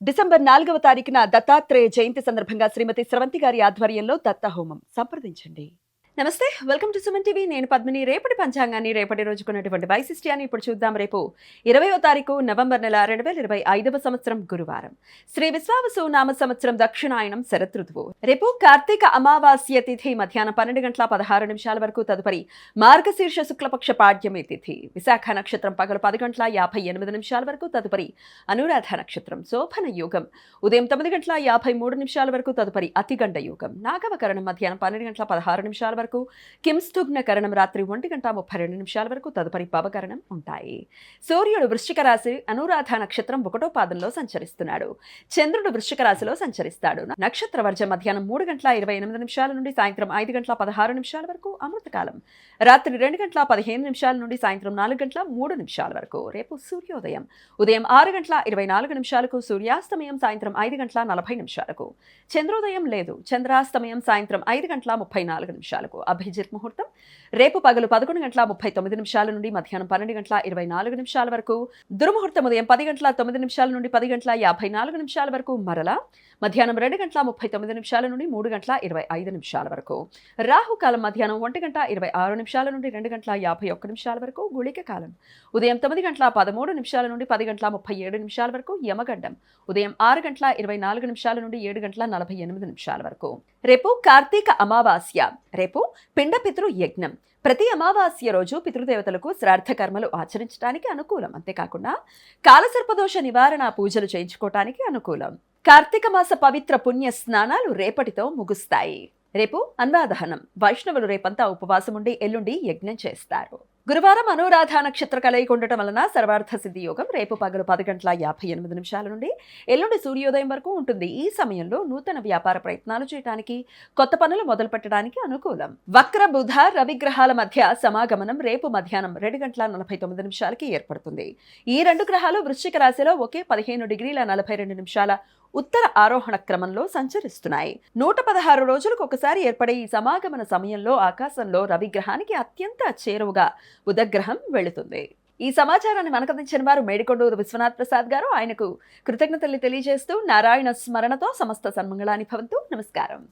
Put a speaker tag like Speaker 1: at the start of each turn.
Speaker 1: December 4వ తారీఖున దత్తాత్రేయ జయంతి సందర్భంగా శ్రీమతి స్రవంతి గారి ఆధ్వర్యంలో దత్త హోమం సంప్రదించండి. నమస్తే, వెల్కమ్ టు సుమన్ టీవీ. నేను పద్మిని. రేపటి పంచాంగాన్ని, రేపటి రోజుకున్నటువంటి వైశిష్ట్యాన్ని ఇప్పుడు చూద్దాం. రేపు 20వ తారీఖు నవంబర్ నెల 2025వ సంవత్సరం గురువారం. శ్రీ విశ్వావసు నామ సంవత్సరం దక్షిణాయనం శరత్ ఋతువు. రేపు కార్తీక అమావాస్య తిథి మధ్యాహ్నం 12:16 వరకు. తదుపరి మార్గశీర్ష శుక్లపక్ష పాడ్యమి తిథి. విశాఖ నక్షత్రం పగలు 10:58 వరకు. తదుపరి అనురాధ నక్షత్రం. శోభన యోగం ఉదయం 9:53 వరకు. తదుపరి అతిగండ యోగం. నాగవకరణం మధ్యాహ్నం 12:16 వరకు. కింస్తుగ్న కరణం రాత్రి 1:32 వరకు. తదుపరి పవకరణం ఉంటాయి. సూర్యుడు వృశ్చిక రాశి అనురాధ నక్షత్రం 1వ పాదంలో సంచరిస్తున్నాడు. చంద్రుడు వృశ్చిక రాశిలో సంచరిస్తాడు. నక్షత్ర వర్జం మధ్యాహ్నం 3:28 నుండి సాయంత్రం 5:16 వరకు. అమృతకాలం రాత్రి 2:15 నుండి సాయంత్రం 4:03 వరకు. రేపు సూర్యోదయం ఉదయం 6:24 సూర్యాస్తమయం సాయంత్రం 5:40 చంద్రోదయం లేదు. చంద్రాస్తమయం సాయంత్రం 5:34 అభిజిత్ ముహూర్తం రేపు పగలు 11:39 నుండి మధ్యాహ్నం 12:24 వరకు. దుర్ముహూర్తం ఉదయం 10:09 నుండి 10:54 వరకు. మరలా మధ్యాహ్నం 2:39 నుండి 3:25 వరకు. రాహుకాలం మధ్యాహ్నం 1:26 నుండి 2:51 వరకు. గుళిక కాలం ఉదయం 9:13 నుండి 10:37 వరకు. యమగండం ఉదయం 6:24 నుండి 7:48 వరకు. రేపు కార్తీక అమావాస్య. రేపు పిండపితృ యజ్ఞం. ప్రతి అమావాస్య రోజు పితృదేవతలకు శ్రాద్ధ కర్మలు ఆచరించడానికి అనుకూలం. అంతేకాకుండా కాలసర్పదోష నివారణ పూజలు చేయించుకోవటానికి అనుకూలం. కార్తీక మాస పవిత్ర పుణ్య స్నానాలు రేపటితో ముగుస్తాయి. రేపు అన్నాదహనం. వైష్ణవులు రేపంతా ఉపవాసం ఉండి ఎల్లుండి యజ్ఞం చేస్తారు. గురువారం అనురాధ నక్షత్ర కలయిక ఉండటం వలన సర్వార్థ సిద్ధి యోగం రేపు పగలు 10:58 నుండి ఎల్లుండి సూర్యోదయం వరకు ఉంటుంది. ఈ సమయంలో నూతన వ్యాపార ప్రయత్నాలు చేయడానికి, కొత్త పనులు మొదలు పెట్టడానికి అనుకూలం. వక్ర బుధ రవిగ్రహాల మధ్య సమాగమనం రేపు మధ్యాహ్నం 2:49 ఏర్పడుతుంది. ఈ రెండు గ్రహాలు వృశ్చిక రాశిలో ఒకే 15:42 ఉత్తర ఆరోహణ క్రమంలో సంచరిస్తున్నాయి. 116 రోజులకు ఒకసారి ఏర్పడే ఈ సమాగమన సమయంలో ఆకాశంలో రవిగ్రహానికి అత్యంత చేరువుగా బుధగ్రహం వెళుతుంది. ఈ సమాచారాన్ని మనకందించిన వారు మేడికొండూరు విశ్వనాథ్ ప్రసాద్ గారు. ఆయనకు కృతజ్ఞతలు తెలియజేస్తూ నారాయణ స్మరణతో సమస్త సన్మంగళాని భవంతు. నమస్కారం.